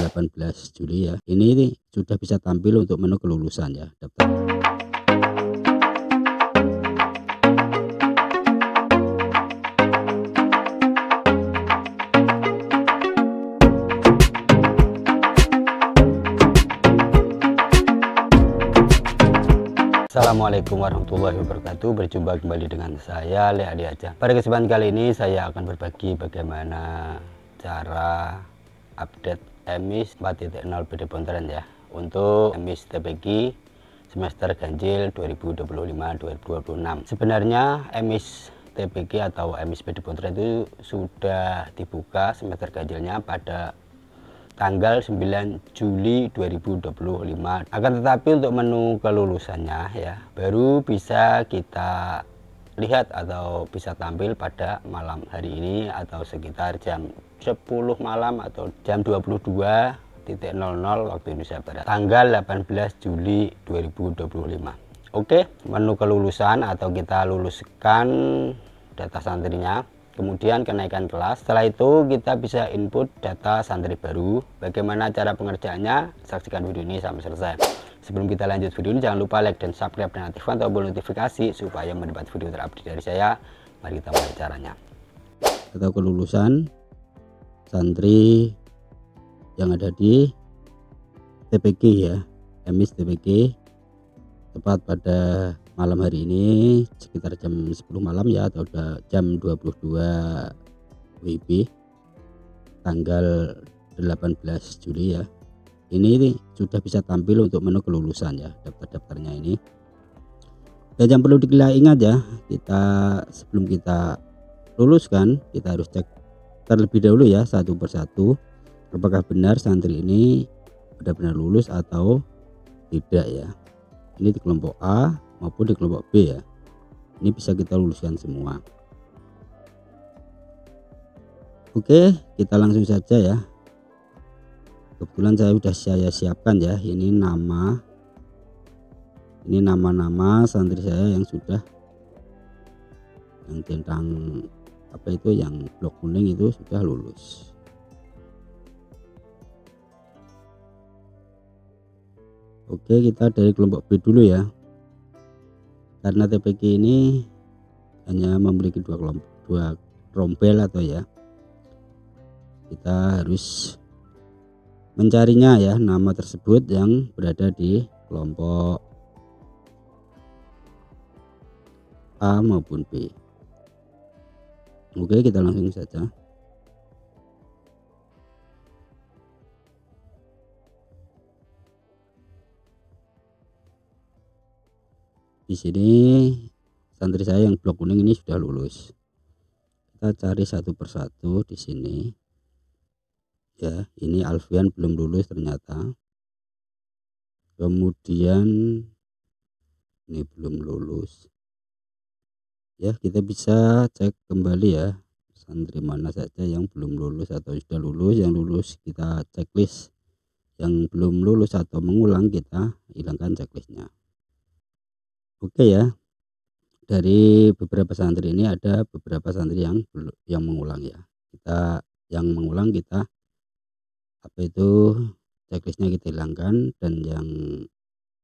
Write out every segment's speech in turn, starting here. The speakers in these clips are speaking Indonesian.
18 Juli ya. Ini sudah bisa tampil untuk menu kelulusan ya, daftar. Assalamualaikum warahmatullahi wabarakatuh. Berjumpa kembali dengan saya Le Adi Aja. Pada kesempatan kali ini saya akan berbagi bagaimana cara update emis 4.0 PD Pontren ya, untuk emis TPG semester ganjil 2025-2026. Sebenarnya emis TPG atau emis PD Pontren itu sudah dibuka semester ganjilnya pada tanggal 9 Juli 2025. Akan tetapi untuk menu kelulusannya ya baru bisa kita lihat atau bisa tampil pada malam hari ini atau sekitar jam 10 malam atau jam 22.00 waktu Indonesia Barat tanggal 18 Juli 2025. Oke, menu kelulusan atau kita luluskan data santrinya, kemudian kenaikan kelas. Setelah itu kita bisa input data santri baru. Bagaimana cara pengerjaannya? Saksikan video ini sampai selesai. Sebelum kita lanjut video ini, jangan lupa like dan subscribe dan aktifkan tombol notifikasi supaya mendapat video terupdate dari saya. Mari kita mulai caranya. Atau kelulusan santri yang ada di TPG ya, emis TPG, tepat pada malam hari ini sekitar jam 10 malam ya, atau jam 22 WIB tanggal 18 Juli ya. Ini sudah bisa tampil untuk menu kelulusan ya, daftar-daftarnya ini. Dan yang perlu diingat ya, kita sebelum kita luluskan kita harus cek terlebih dahulu ya, satu persatu apakah benar santri ini benar-benar lulus atau tidak ya. Ini di kelompok A maupun di kelompok B ya, ini bisa kita luluskan semua. Oke, kita langsung saja ya. Kebetulan saya siapkan ya, ini nama-nama santri saya yang sudah, yang tentang apa itu, yang blok kuning itu sudah lulus. Oke, kita dari kelompok B dulu ya. Karena TPG ini hanya memiliki dua rombel atau ya, kita harus mencarinya ya, nama tersebut yang berada di kelompok A maupun B. Oke, kita langsung saja. Di sini santri saya yang blok kuning ini sudah lulus. Kita cari satu persatu di sini. Ya, ini Alfian belum lulus ternyata. Kemudian ini belum lulus. Ya, kita bisa cek kembali ya, santri mana saja yang belum lulus atau sudah lulus. Yang lulus kita checklist, yang belum lulus atau mengulang kita hilangkan checklistnya. Oke ya, dari beberapa santri ini ada beberapa santri yang mengulang ya. Kita yang mengulang kita apa itu checklistnya kita hilangkan, dan yang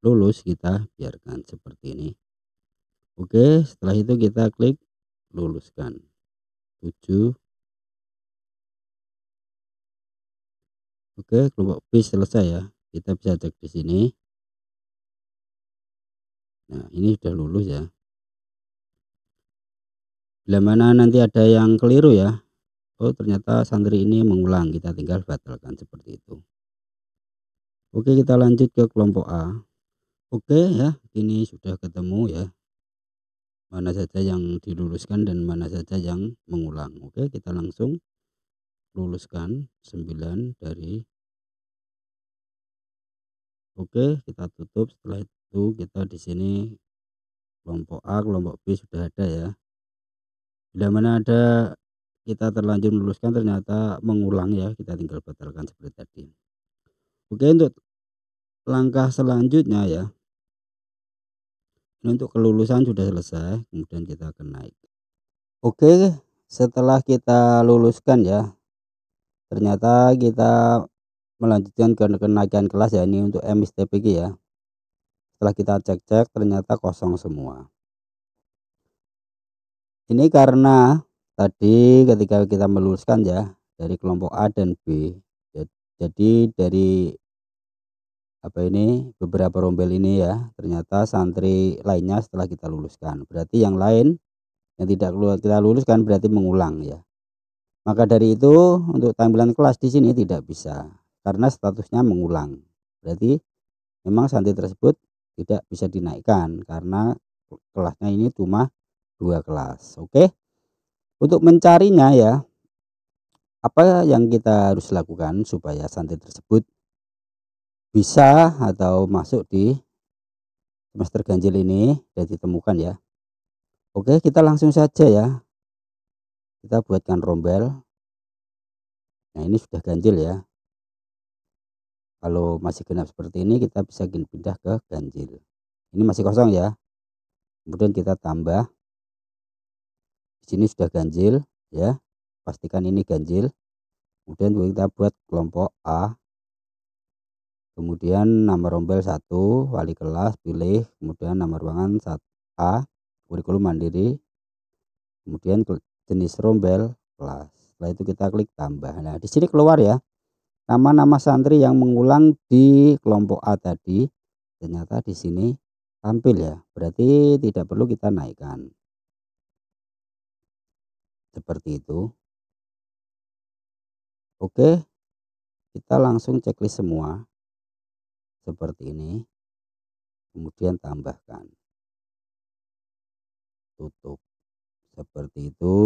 lulus kita biarkan seperti ini. Oke, setelah itu kita klik luluskan 7. Oke, kelompok B selesai ya. Kita bisa cek di sini. Nah, ini sudah lulus ya. Bila mana nanti ada yang keliru ya, oh ternyata santri ini mengulang, kita tinggal batalkan seperti itu. Oke, kita lanjut ke kelompok A. Oke ya, ini sudah ketemu ya, mana saja yang diluluskan dan mana saja yang mengulang. Oke, kita langsung luluskan 9 dari. Oke, kita tutup. Setelah itu kita di sini kelompok A, kelompok B sudah ada ya. Bila mana ada kita terlanjur meluluskan ternyata mengulang ya, kita tinggal batalkan seperti tadi. Oke, untuk langkah selanjutnya ya, ini untuk kelulusan sudah selesai, kemudian kita akan naik. Oke, setelah kita luluskan ya, ternyata kita melanjutkan ke kenaikan kelas ya, ini untuk MISTPG ya. Setelah kita cek-cek ternyata kosong semua. Ini karena tadi ketika kita meluluskan ya dari kelompok A dan B. Jadi dari beberapa rombel ini ya, ternyata santri lainnya setelah kita luluskan. Berarti yang lain yang tidak kita luluskan berarti mengulang ya. Maka dari itu untuk tampilan kelas di sini tidak bisa karena statusnya mengulang. Berarti memang santri tersebut tidak bisa dinaikkan karena kelasnya ini cuma 2 kelas. Oke. Untuk mencarinya ya, apa yang kita harus lakukan supaya santri tersebut bisa atau masuk di semester ganjil ini dan ditemukan ya. Oke, kita langsung saja ya. Kita buatkan rombel. Nah, ini sudah ganjil ya. Kalau masih genap seperti ini kita bisa pindah ke ganjil. Ini masih kosong ya. Kemudian kita tambah. Di sini sudah ganjil ya. Pastikan ini ganjil. Kemudian kita buat kelompok A. Kemudian nama rombel 1, wali kelas pilih, kemudian nama ruangan A, kurikulum mandiri. Kemudian jenis rombel kelas. Setelah itu kita klik tambah. Nah, di sini keluar ya nama-nama santri yang mengulang di kelompok A tadi. Ternyata di sini tampil ya. Berarti tidak perlu kita naikkan. Seperti itu. Oke, kita langsung checklist semua. Seperti ini. Kemudian tambahkan. Tutup. Seperti itu.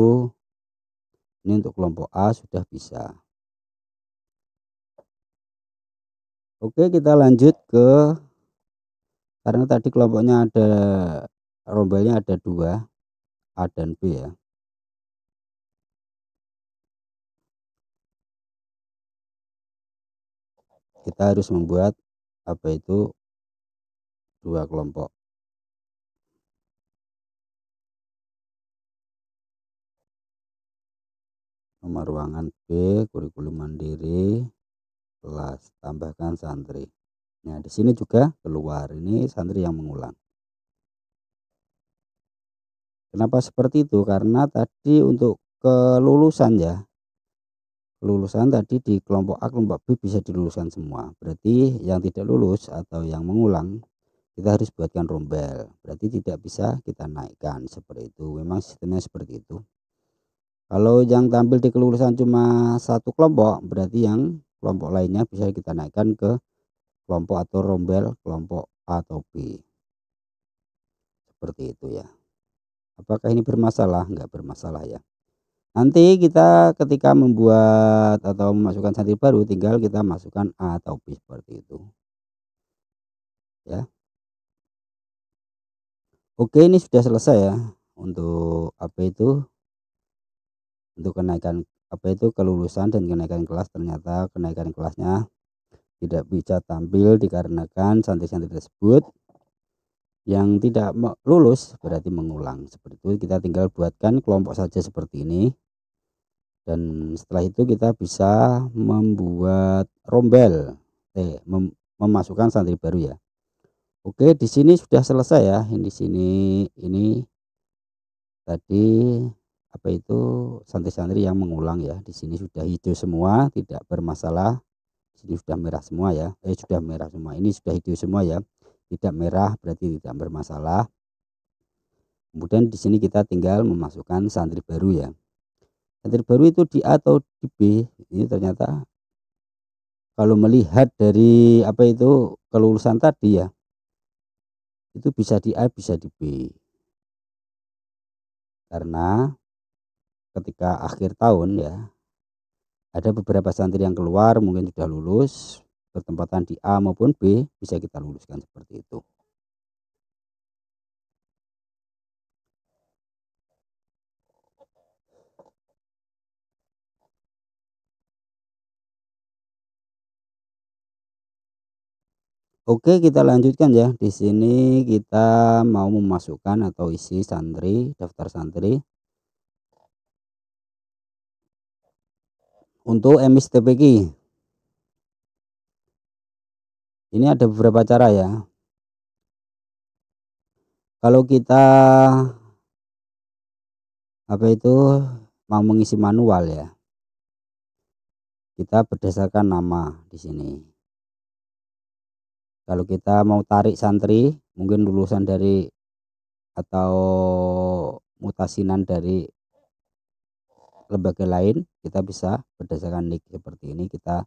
Ini untuk kelompok A sudah bisa. Oke, kita lanjut ke, karena tadi kelompoknya ada rombelnya ada 2, A dan B ya. Kita harus membuat 2 kelompok. Nomor ruangan B, kurikulum mandiri, kelas, tambahkan santri. Nah, di sini juga keluar, ini santri yang mengulang. Kenapa seperti itu? Karena tadi untuk kelulusan ya, kelulusan tadi di kelompok A, kelompok B bisa diluluskan semua. Berarti yang tidak lulus atau yang mengulang kita harus buatkan rombel. Berarti tidak bisa kita naikkan seperti itu. Memang sistemnya seperti itu. Kalau yang tampil di kelulusan cuma 1 kelompok, berarti yang kelompok lainnya bisa kita naikkan ke kelompok atau rombel kelompok A atau B. Seperti itu ya. Apakah ini bermasalah? Enggak bermasalah ya. Nanti kita ketika membuat atau memasukkan santri baru tinggal kita masukkan A atau B seperti itu. Ya. Oke, ini sudah selesai ya untuk untuk kenaikan kelulusan dan kenaikan kelas. Ternyata kenaikan kelasnya tidak bisa tampil dikarenakan santri-santri tersebut yang tidak lulus berarti mengulang. Seperti itu kita tinggal buatkan kelompok saja seperti ini. Dan setelah itu kita bisa membuat rombel, memasukkan santri baru ya. Oke, di sini sudah selesai ya. Di sini ini tadi santri-santri yang mengulang ya. Di sini sudah hijau semua, tidak bermasalah. Di sini sudah merah semua ya. Sudah merah semua. Ini sudah hijau semua ya. Tidak merah berarti tidak bermasalah. Kemudian di sini kita tinggal memasukkan santri baru ya. Santri baru itu di A atau di B. Ini ternyata kalau melihat dari kelulusan tadi ya, itu bisa di A bisa di B. Karena ketika akhir tahun ya, ada beberapa santri yang keluar mungkin sudah lulus, bertempatan di A maupun B, bisa kita luluskan seperti itu. Oke, kita lanjutkan ya. Di sini kita mau memasukkan atau isi santri, daftar santri untuk MISTPG. Ini ada beberapa cara ya. Kalau kita mau mengisi manual ya, kita berdasarkan nama di sini. Kalau kita mau tarik santri, mungkin lulusan dari atau mutasinan dari lembaga lain, kita bisa berdasarkan nick seperti ini, kita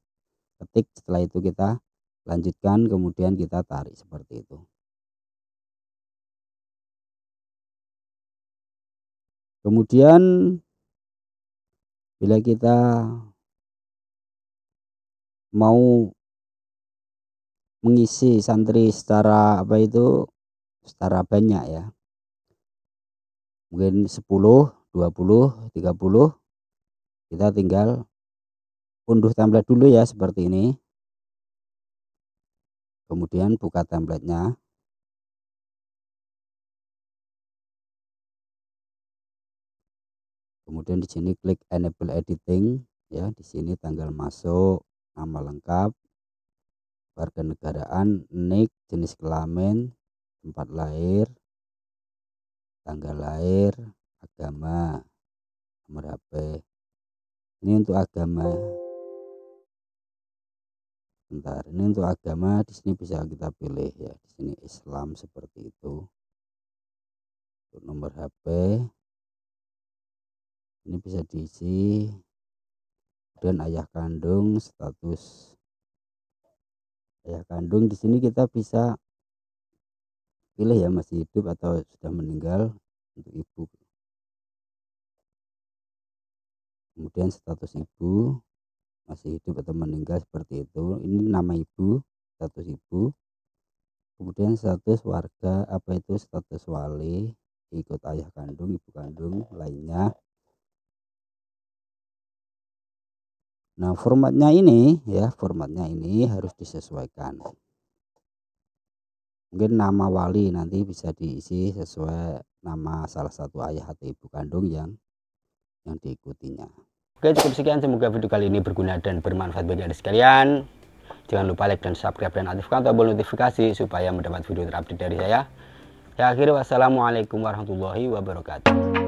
ketik, setelah itu kita lanjutkan, kemudian kita tarik seperti itu. Kemudian bila kita mau mengisi santri secara secara banyak ya, mungkin 10, 20, 30, kita tinggal unduh template dulu ya seperti ini. Kemudian buka templatenya. Kemudian di sini klik enable editing ya, di sini tanggal masuk, nama lengkap, warga negaraan, nik, jenis kelamin, tempat lahir, tanggal lahir, agama, nomor HP. Ini untuk agama. Bentar, ini untuk agama di sini bisa kita pilih ya, di sini Islam seperti itu. Untuk nomor HP ini bisa diisi. Dan ayah kandung, status ayah kandung di sini kita bisa pilih ya, masih hidup atau sudah meninggal untuk ibu. Kemudian status ibu, masih hidup atau meninggal seperti itu. Ini nama ibu, status ibu. Kemudian status warga, status wali, ikut ayah kandung, ibu kandung lainnya. Nah, formatnya ini harus disesuaikan. Mungkin nama wali nanti bisa diisi sesuai nama salah satu ayah atau ibu kandung yang diikutinya. Oke, cukup sekian, semoga video kali ini berguna dan bermanfaat bagi Anda sekalian. Jangan lupa like dan subscribe dan aktifkan tombol notifikasi supaya mendapat video terupdate dari saya. Ya, akhirnya wassalamualaikum warahmatullahi wabarakatuh.